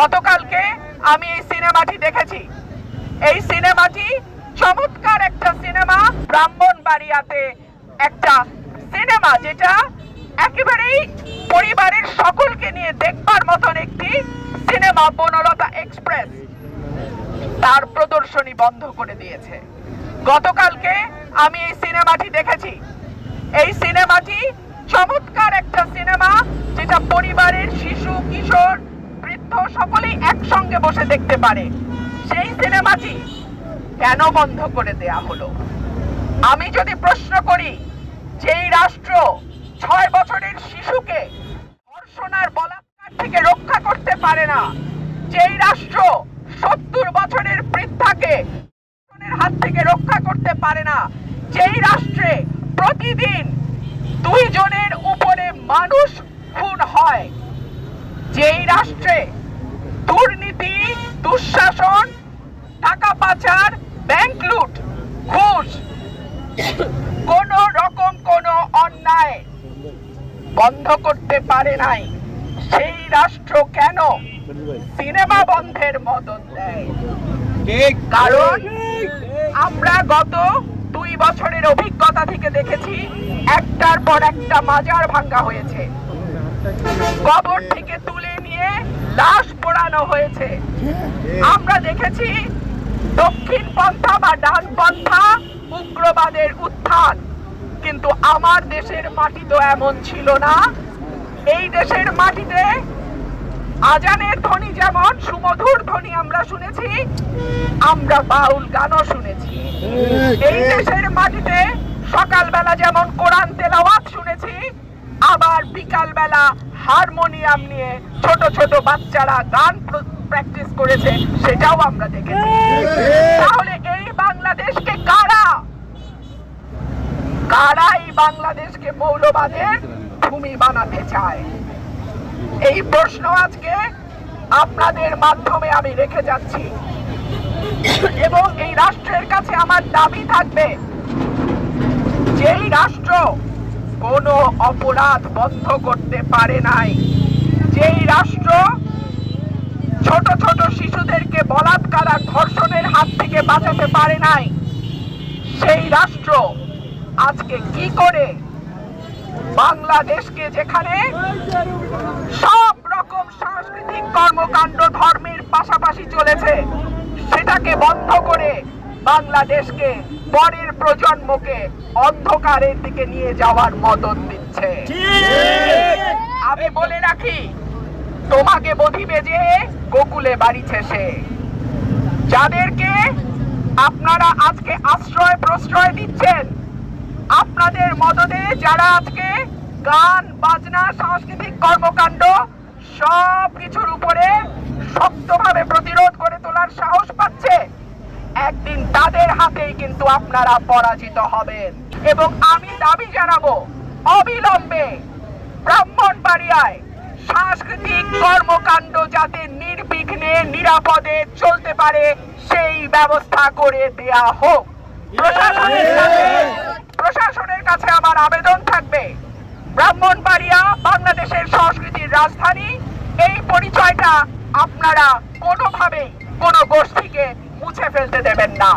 গতকালকে আমি এই সিনেমাটি দেখেছি। এই সিনেমাটি চমৎকার একটা সিনেমা, ব্রাহ্মণবাড়িয়াতে একটা সিনেমা, যেটা একেবারেই পরিবারের সকলকে নিয়ে দেখবার মতন একটি সিনেমা। বনলতা এক্সপ্রেস তার প্রদর্শনী বন্ধ করে দিয়েছে। গতকালকে আমি এই সিনেমাটি দেখেছি। এই সিনেমাটি চমৎকার একটা সিনেমা, যেটা পরিবারের শিশু, কিশোর, বৃদ্ধ সকলেই একসঙ্গে বসে দেখতে পারে। সেই সিনেমাটি কেন বন্ধ করে দেয়া হলো? আমি যদি প্রশ্ন করি, যেই রাষ্ট্র 6 বছরের শিশুকে ধর্ষণ আর বলাৎকার থেকে রক্ষা করতে পারে না, যেই রাষ্ট্র 70 বছরের বৃদ্ধাকে ধর্ষণের হাত থেকে রক্ষা করতে পারে না, যেই রাষ্ট্রে প্রতিদিন 2 জনের উপরে মানুষ খুন হয়, যেই রাষ্ট্রে দুর্নীতি, দুঃশাসন, টাকা পাচার, ব্যাংক লুট, ঘুষ, কোন রকম কোন অন্যায় বন্ধ করতে পারে নাই, সেই রাষ্ট্র কেন সিনেমা বন্ধের মদত দেয়? কারণ আমরা গত 2 বছরের অভিজ্ঞতা থেকে দেখেছি, একটার পর একটা মাজার ভাঙ্গা হয়েছে, কবর থেকে তুলে নিয়ে লাশ পোড়ানো হয়েছে। আমরা দেখেছি দক্ষিণ পন্থা বা ডান পন্থা উগ্রবাদের উত্থান। কিন্তু আমার দেশের মাটি তো এমন ছিল না। এই দেশের মাটিতে আজানের ধ্বনি যেমন সুমধুর ধ্বনি আমরা শুনেছি, আমরা বাউল গানও শুনেছি। এই দেশের মাটিতে সকালবেলা যেমন কোরআন তেলাওয়াত শুনেছি, আবার বিকালবেলা হারমোনিয়াম নিয়ে ছোট ছোট বাচ্চারা গান প্র্যাকটিস করেছে, সেটাও আমরা দেখেছি। তাহলে এই বাংলাদেশকে কারা এই বাংলাদেশকে মৌলবাদের ভূমি বানাতে চায়? এই প্রশ্ন আজকে আপনাদের মাধ্যমে আমি রেখে যাচ্ছি, এবং এই রাষ্ট্রের কাছে আমার দাবি থাকবে, যেই রাষ্ট্র কোনো অপরাধ বন্ধ করতে পারে নাই, যেই রাষ্ট্র ছোট ছোট শিশুদেরকে বলাৎকার আর ধর্ষণের হাত থেকে বাঁচাতে পারে নাই, সেই রাষ্ট্র আজকে কি করে বাংলাদেশকে, যেখানে সব রকম সাংস্কৃতিক কর্মকাণ্ড ধর্মের পাশাপাশি চলেছে, সেটাকে বন্ধ করে বাংলাদেশকে, পরের প্রজন্মকে অন্ধকারের দিকে নিয়ে যাওয়ার মদত দিচ্ছে? আমি বলে রাখি, তোমাকে বধিবে যে গোকুলে বাড়িছে সে। যাদেরকে আপনারা আজকে আশ্রয় প্রশ্রয় দিচ্ছেন, আপনাদের মদদে যারা আজকে গান বাজনা সাংস্কৃতিক কর্মকাণ্ড সব কিছুর উপরে শক্তভাবে প্রতিরোধ করে তোলার সাহস পাচ্ছে, একদিন তাদের হাতেই কিন্তু আপনারা পরাজিত হবেন। এবং আমি দাবি জানাবো, অবিলম্বে ব্রাহ্মণবাড়িয়ায় সাংস্কৃতিক কর্মকাণ্ড যাতে নির্বিঘ্নে নিরাপদে চলতে পারে, সেই ব্যবস্থা করে দেয়া হোক। প্রশাসনের কাছে আমার আবেদন থাকবে, ব্রাহ্মণবাড়িয়া বাংলাদেশের সংস্কৃতির রাজধানী, এই পরিচয়টা আপনারা কোনোভাবেই কোনো গোষ্ঠীকে মুছে ফেলতে দেবেন না।